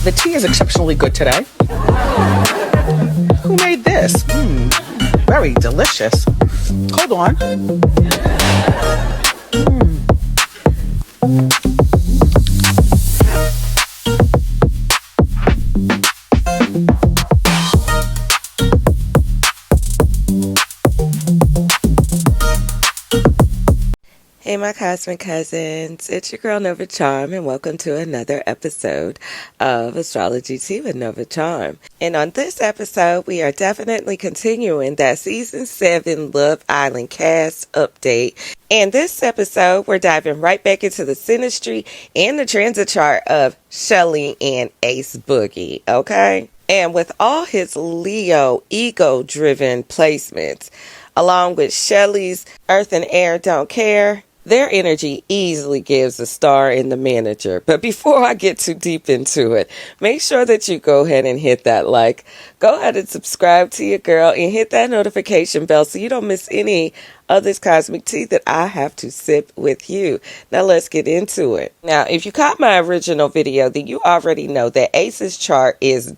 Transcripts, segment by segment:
The tea is exceptionally good today. Who made this? Very delicious. Hold on. Hey my cosmic cousins, it's your girl Nova Charm and welcome to another episode of Astrology Tea with Nova Charm. And on this episode, we are definitely continuing that Season 7 Love Island cast update. And this episode, we're diving right back into the synastry and the transit chart of Chelly and Ace Boogie, okay? And with all his Leo ego-driven placements, along with Shelly's Earth and Air Don't Care, their energy easily gives a star in the manager. But before I get too deep into it, make sure that you go ahead and hit that like. Go ahead and subscribe to your girl and hit that notification bell so you don't miss any of this cosmic tea that I have to sip with you. Now let's get into it. Now, if you caught my original video, then you already know that Ace's chart is,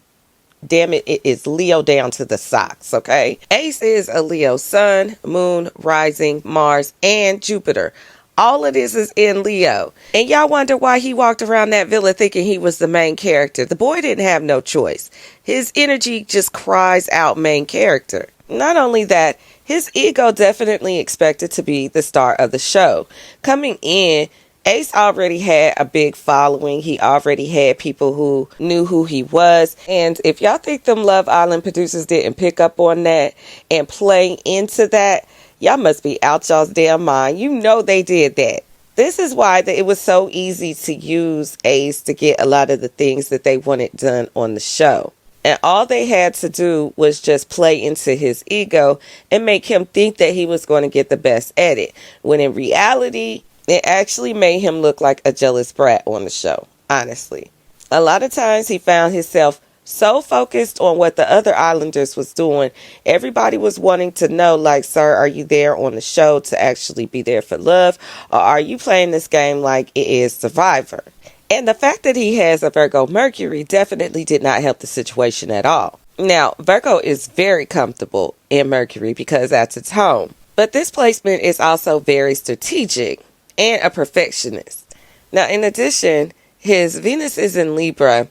damn it, it is Leo down to the socks, okay? Ace is a Leo sun, moon, rising, Mars, and Jupiter. All of this is in Leo. And y'all wonder why he walked around that villa thinking he was the main character. The boy didn't have no choice. His energy just cries out main character. Not only that, his ego definitely expected to be the star of the show. Coming in, Ace already had a big following. He already had people who knew who he was. And if y'all think them Love Island producers didn't pick up on that and play into that, y'all must be out y'all's damn mind. You know they did that. This is why it was so easy to use Ace to get a lot of the things that they wanted done on the show. And all they had to do was just play into his ego and make him think that he was going to get the best at it. When in reality, it actually made him look like a jealous brat on the show, honestly. A lot of times he found himself so focused on what the other islanders was doing. Everybody was wanting to know, like, sir, are you there on the show to actually be there for love? Or are you playing this game like it is Survivor? And the fact that he has a Virgo Mercury definitely did not help the situation at all. Now, Virgo is very comfortable in Mercury because that's its home. But this placement is also very strategic and a perfectionist. Now, in addition, his Venus is in Libra.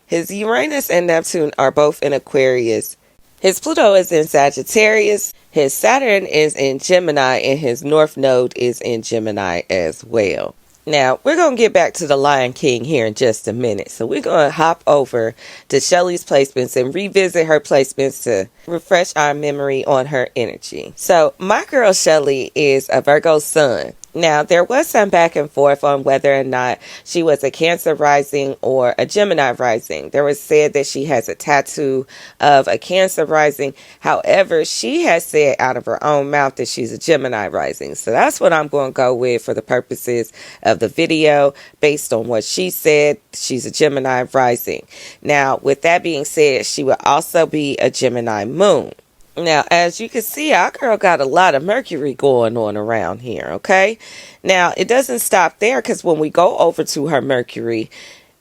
His Uranus and Neptune are both in Aquarius. His Pluto is in Sagittarius. His Saturn is in Gemini, and his North Node is in Gemini as well. Now, we're going to get back to the Lion King here in just a minute. So we're going to hop over to Shelly's placements and revisit her placements to refresh our memory on her energy. So my girl Shelly is a Virgo sun. Now, there was some back and forth on whether or not she was a Cancer rising or a Gemini rising. There was said that she has a tattoo of a Cancer rising. However, she has said out of her own mouth that she's a Gemini rising. So that's what I'm going to go with for the purposes of the video. Based on what she said, she's a Gemini rising. Now, with that being said, she will also be a Gemini moon. Now, as you can see, our girl got a lot of Mercury going on around here, okay? Now, it doesn't stop there because when we go over to her Mercury,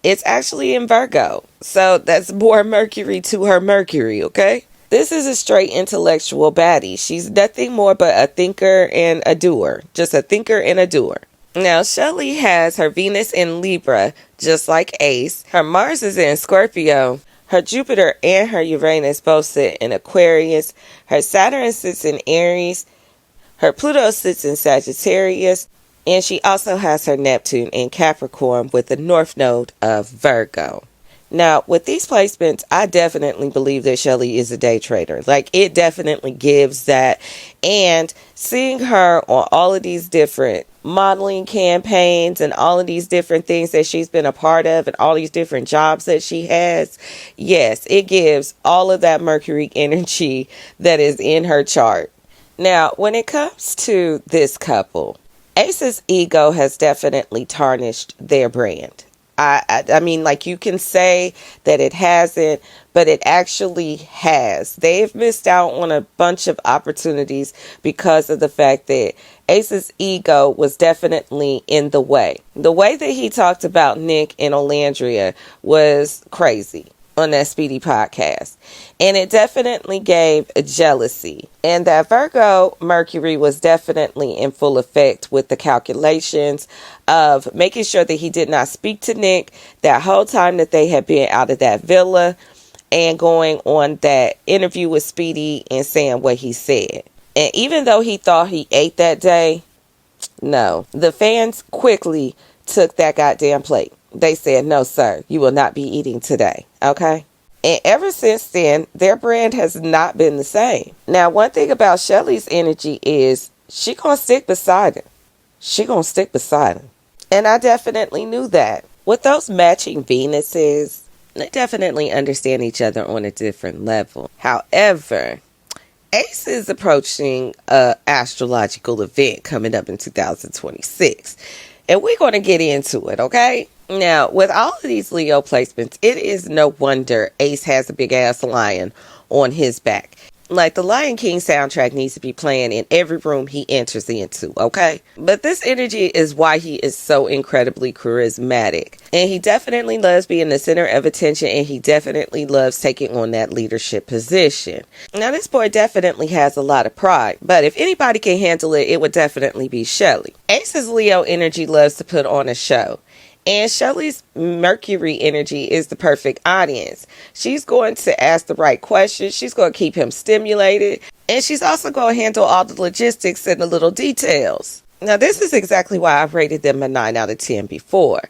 it's actually in Virgo. So that's more Mercury to her Mercury, okay? This is a straight intellectual baddie. She's nothing more but a thinker and a doer. Just a thinker and a doer. Now, Shelly has her Venus in Libra, just like Ace. Her Mars is in Scorpio. Her Jupiter and her Uranus both sit in Aquarius. Her Saturn sits in Aries. Her Pluto sits in Sagittarius. And she also has her Neptune in Capricorn with the North Node of Virgo. Now, with these placements, I definitely believe that Shelly is a day trader. Like, it definitely gives that. And seeing her on all of these different modeling campaigns and all of these different things that she's been a part of and all these different jobs that she has, yes, it gives all of that Mercury energy that is in her chart. Now, when it comes to this couple, Ace's ego has definitely tarnished their brand. I mean, like, you can say that it hasn't, but it actually has. They've missed out on a bunch of opportunities because of the fact that Ace's ego was definitely in the way. The way that he talked about Nick and Olandria was crazy on that Speedy podcast. And it definitely gave jealousy. And that Virgo Mercury was definitely in full effect with the calculations of making sure that he did not speak to Nick that whole time that they had been out of that villa, and going on that interview with Speedy and saying what he said. And even though he thought he ate that day, no. The fans quickly took that goddamn plate. They said, no, sir, you will not be eating today. Okay? And ever since then, their brand has not been the same. Now, one thing about Shelly's energy is she gonna stick beside him. She gonna stick beside him. And I definitely knew that. With those matching Venuses, they definitely understand each other on a different level. However, Ace is approaching an astrological event coming up in 2026. And we're going to get into it, okay? Now, with all of these Leo placements, it is no wonder Ace has a big ass lion on his back. Like, the Lion King soundtrack needs to be playing in every room he enters into, okay? But this energy is why he is so incredibly charismatic. And he definitely loves being the center of attention, and he definitely loves taking on that leadership position. Now, this boy definitely has a lot of pride, but if anybody can handle it, it would definitely be Shelly. Ace's Leo energy loves to put on a show. And Shelly's Mercury energy is the perfect audience. She's going to ask the right questions. She's going to keep him stimulated. And she's also going to handle all the logistics and the little details. Now, this is exactly why I've rated them a 9 out of 10 before.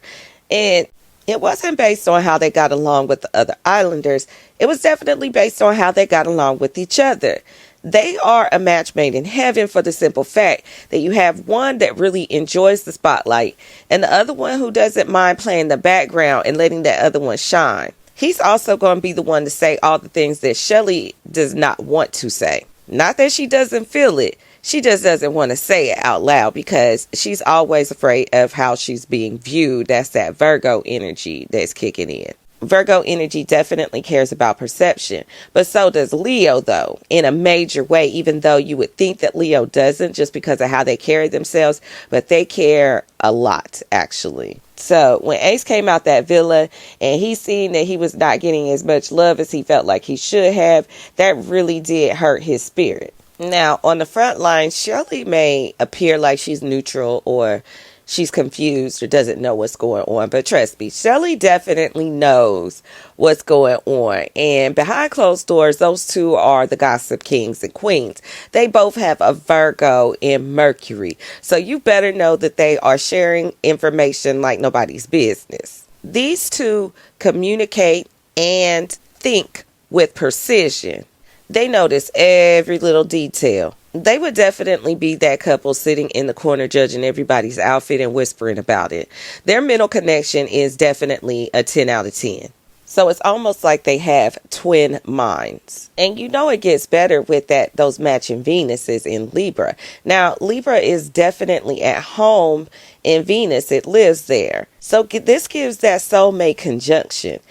And it wasn't based on how they got along with the other Islanders. It was definitely based on how they got along with each other. They are a match made in heaven for the simple fact that you have one that really enjoys the spotlight and the other one who doesn't mind playing the background and letting that other one shine. He's also going to be the one to say all the things that Shelly does not want to say. Not that she doesn't feel it. She just doesn't want to say it out loud because she's always afraid of how she's being viewed. That's that Virgo energy that's kicking in. Virgo energy definitely cares about perception, but so does Leo, though, in a major way, even though you would think that Leo doesn't just because of how they carry themselves, but they care a lot, actually. So when Ace came out that villa and he seen that he was not getting as much love as he felt like he should have, that really did hurt his spirit. Now, on the front line, Shelly may appear like she's neutral or she's confused or doesn't know what's going on. But trust me, Shelly definitely knows what's going on. And behind closed doors, those two are the gossip kings and queens. They both have a Virgo in Mercury. So you better know that they are sharing information like nobody's business. These two communicate and think with precision. They notice every little detail. They would definitely be that couple sitting in the corner judging everybody's outfit and whispering about it. Their mental connection is definitely a 10 out of 10. So it's almost like they have twin minds. And you know it gets better with those matching Venuses in Libra. Now, Libra is definitely at home in Venus. It lives there. So this gives that soulmate conjunction.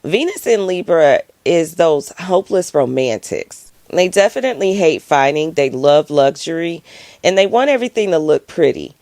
Venus in Libra is those hopeless romantics. They definitely hate fighting. They love luxury and they want everything to look pretty.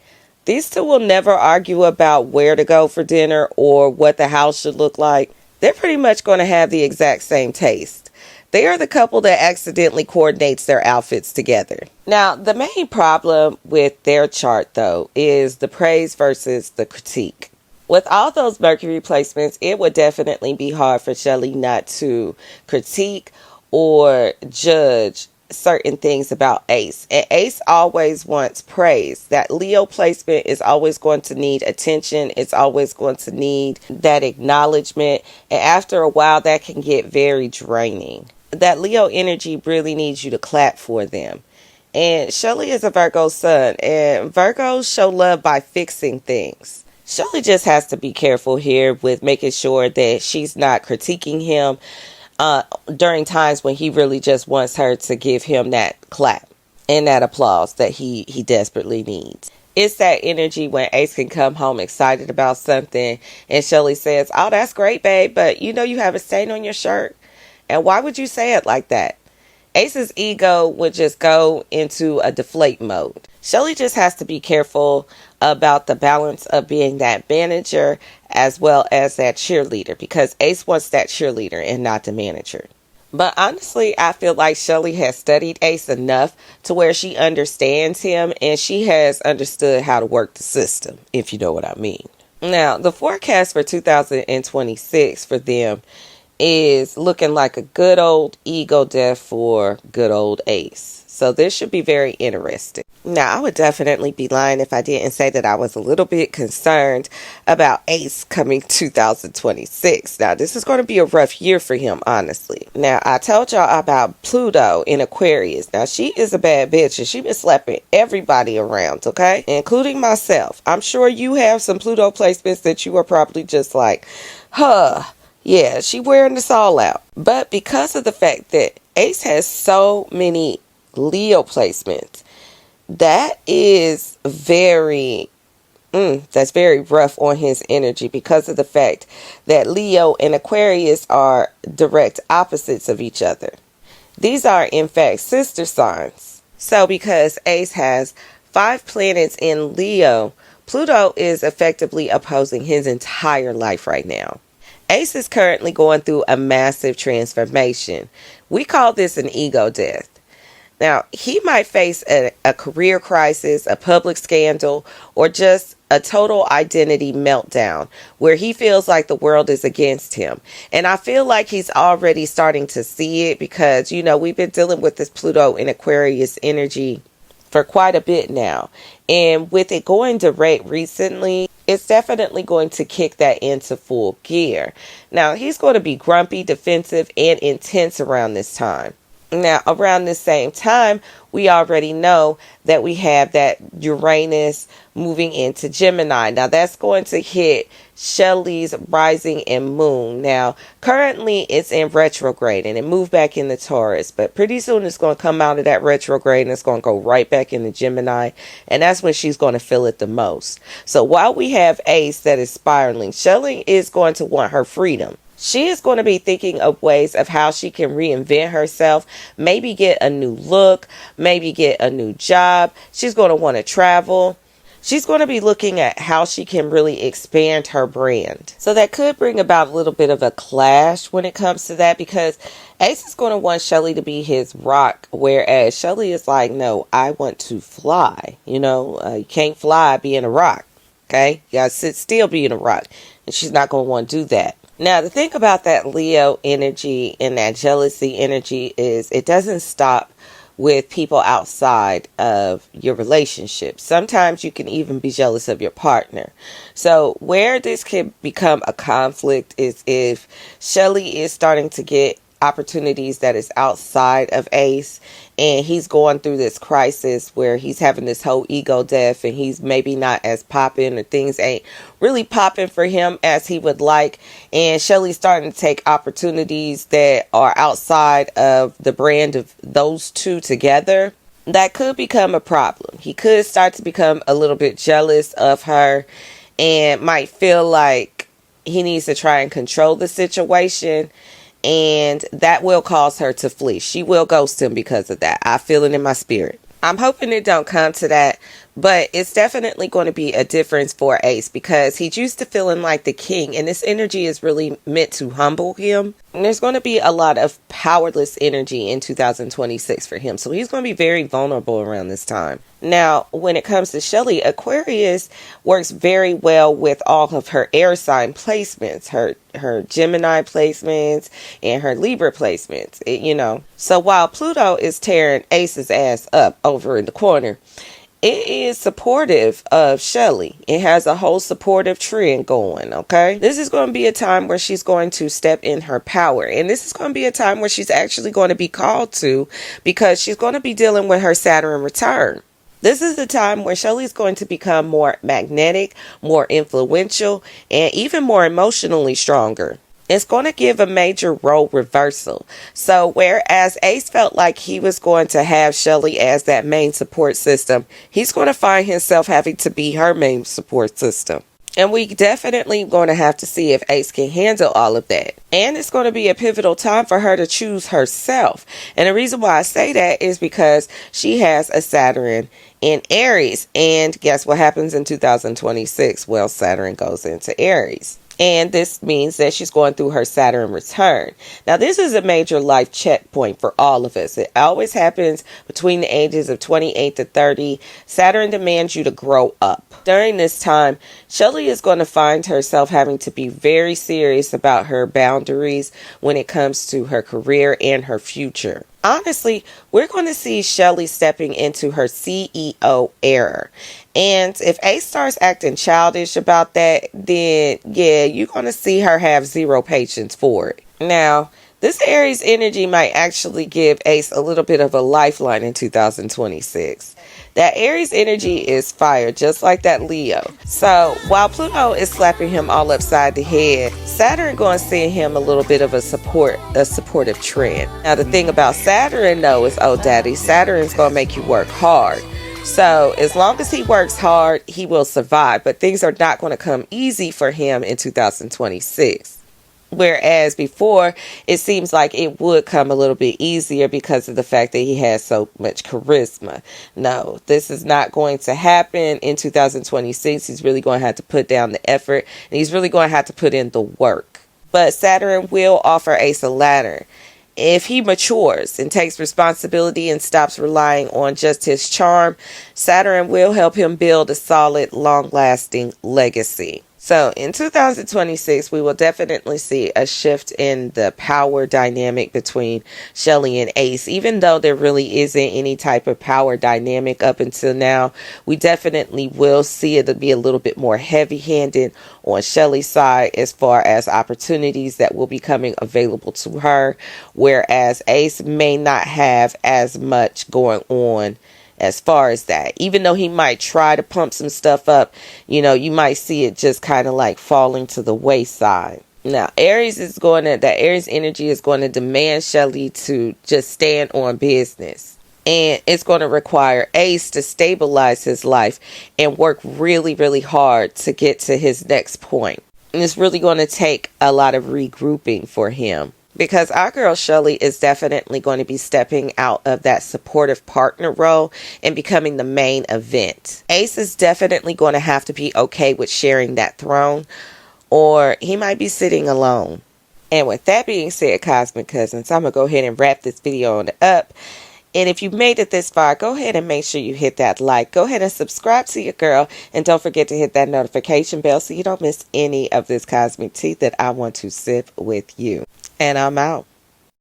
These two will never argue about where to go for dinner or what the house should look like. They're pretty much going to have the exact same taste. They are the couple that accidentally coordinates their outfits together. Now, the main problem with their chart, though, is the praise versus the critique. With all those Mercury placements, it would definitely be hard for Shelly not to critique or judge certain things about Ace. And Ace always wants praise. That Leo placement is always going to need attention. It's always going to need that acknowledgement. And after a while, that can get very draining. That Leo energy really needs you to clap for them. And Shelly is a Virgo sun, and Virgos show love by fixing things. Shelly just has to be careful here with making sure that she's not critiquing him during times when he really just wants her to give him that clap and that applause that he desperately needs. It's that energy when Ace can come home excited about something and Shelly says, "Oh, that's great, babe, but you know you have a stain on your shirt." And why would you say it like that? Ace's ego would just go into a deflate mode. Shelly just has to be careful about the balance of being that manager as well as that cheerleader, because Ace wants that cheerleader and not the manager. But honestly, I feel like Shelly has studied Ace enough to where she understands him and she has understood how to work the system, if you know what I mean. Now, the forecast for 2026 for them is looking like a good old ego death for good old Ace. So this should be very interesting. Now, I would definitely be lying if I didn't say that I was a little bit concerned about Ace coming 2026. Now, this is going to be a rough year for him, honestly. Now, I told y'all about Pluto in Aquarius. Now, she is a bad bitch and she been slapping everybody around, okay? Including myself. I'm sure you have some Pluto placements that you are probably just like, huh. Yeah, she wearing this all out. But because of the fact that Ace has so many Leo placements, that is that's very rough on his energy, because of the fact that Leo and Aquarius are direct opposites of each other. These are in fact sister signs. So because Ace has 5 planets in Leo, Pluto is effectively opposing his entire life right now. Ace is currently going through a massive transformation. We call this an ego death. Now, he might face a career crisis, a public scandal, or just a total identity meltdown where he feels like the world is against him. And I feel like he's already starting to see it because, you know, we've been dealing with this Pluto in Aquarius energy for quite a bit now. And with it going direct recently, it's definitely going to kick that into full gear. Now, he's going to be grumpy, defensive, and intense around this time. Now, around this same time, we already know that we have that Uranus moving into Gemini. Now, that's going to hit Shelly's rising and moon. Now, currently it's in retrograde and it moved back into Taurus, but pretty soon it's going to come out of that retrograde and it's going to go right back into Gemini, and that's when she's going to feel it the most. So while we have Ace that is spiraling, Shelly is going to want her freedom. She is going to be thinking of ways of how she can reinvent herself, maybe get a new look, maybe get a new job. She's going to want to travel. She's going to be looking at how she can really expand her brand. So that could bring about a little bit of a clash when it comes to that, because Ace is going to want Shelly to be his rock, whereas Shelly is like, no, I want to fly. You know, you can't fly being a rock. Okay? You got to sit still being a rock. And she's not going to want to do that. Now, the thing about that Leo energy and that jealousy energy is it doesn't stop with people outside of your relationship. Sometimes you can even be jealous of your partner. So where this can become a conflict is if Shelly is starting to get opportunities that is outside of Ace, and he's going through this crisis where he's having this whole ego death and he's maybe not as popping, or things ain't really popping for him as he would like, and Shelly's starting to take opportunities that are outside of the brand of those two together. That could become a problem. He could start to become a little bit jealous of her and might feel like he needs to try and control the situation, and that will cause her to flee. She will ghost him because of that. I feel it in my spirit. I'm hoping it don't come to that, but it's definitely going to be a difference for Ace, because he's used to feeling like the king, and this energy is really meant to humble him. And there's going to be a lot of powerless energy in 2026 for him, so he's going to be very vulnerable around this time. Now, when it comes to Shelly, Aquarius works very well with all of her air sign placements, her Gemini placements and her Libra placements, you know. So while Pluto is tearing Ace's ass up over in the corner, it is supportive of Shelly. It has a whole supportive trend going, okay? This is going to be a time where she's going to step in her power. And this is going to be a time where she's actually going to be called to, because she's going to be dealing with her Saturn return. This is the time where Shelly's going to become more magnetic, more influential, and even more emotionally stronger. it's going to give a major role reversal. So whereas Ace felt like he was going to have Shelly as that main support system, he's going to find himself having to be her main support system. And we definitely going to have to see if Ace can handle all of that. And it's going to be a pivotal time for her to choose herself. And the reason why I say that is because she has a Saturn in Aries. And guess what happens in 2026? Well, Saturn goes into Aries. And this means that she's going through her Saturn return. Now, this is a major life checkpoint for all of us. It always happens between the ages of 28 to 30. Saturn demands you to grow up. During this time, Shelly is going to find herself having to be very serious about her boundaries when it comes to her career and her future. Honestly, we're going to see Shelly stepping into her CEO era. And if Ace starts acting childish about that, then yeah, you're going to see her have zero patience for it. Now, this Aries energy might actually give Ace a little bit of a lifeline in 2026. That Aries energy is fire, just like that Leo. So while Pluto is slapping him all upside the head, Saturn going to send him a little bit of a supportive trend. Now the thing about Saturn though is, oh daddy, Saturn's going to make you work hard. So as long as he works hard, he will survive. But things are not going to come easy for him in 2026. Whereas before, it seems like it would come a little bit easier because of the fact that he has so much charisma. No, this is not going to happen in 2026. He's really going to have to put down the effort, and he's really going to have to put in the work. But Saturn will offer Ace a ladder. If he matures and takes responsibility and stops relying on just his charm, Saturn will help him build a solid, long-lasting legacy. So in 2026, we will definitely see a shift in the power dynamic between Shelly and Ace. Even though there really isn't any type of power dynamic up until now, we definitely will see it to be a little bit more heavy-handed on Shelly's side as far as opportunities that will be coming available to her, whereas Ace may not have as much going on as far as that. Even though he might try to pump some stuff up, you know, you might see it just kind of like falling to the wayside. Now, that Aries energy is going to demand Shelly to just stand on business. And it's going to require Ace to stabilize his life and work really, really hard to get to his next point. And it's really going to take a lot of regrouping for him. Because our girl Shelly is definitely going to be stepping out of that supportive partner role and becoming the main event. Ace is definitely going to have to be okay with sharing that throne, or he might be sitting alone. And with that being said, Cosmic Cousins, I'm going to go ahead and wrap this video on up. And if you made it this far, go ahead and make sure you hit that like. Go ahead and subscribe to your girl. And don't forget to hit that notification bell so you don't miss any of this cosmic tea that I want to sip with you. And I'm out.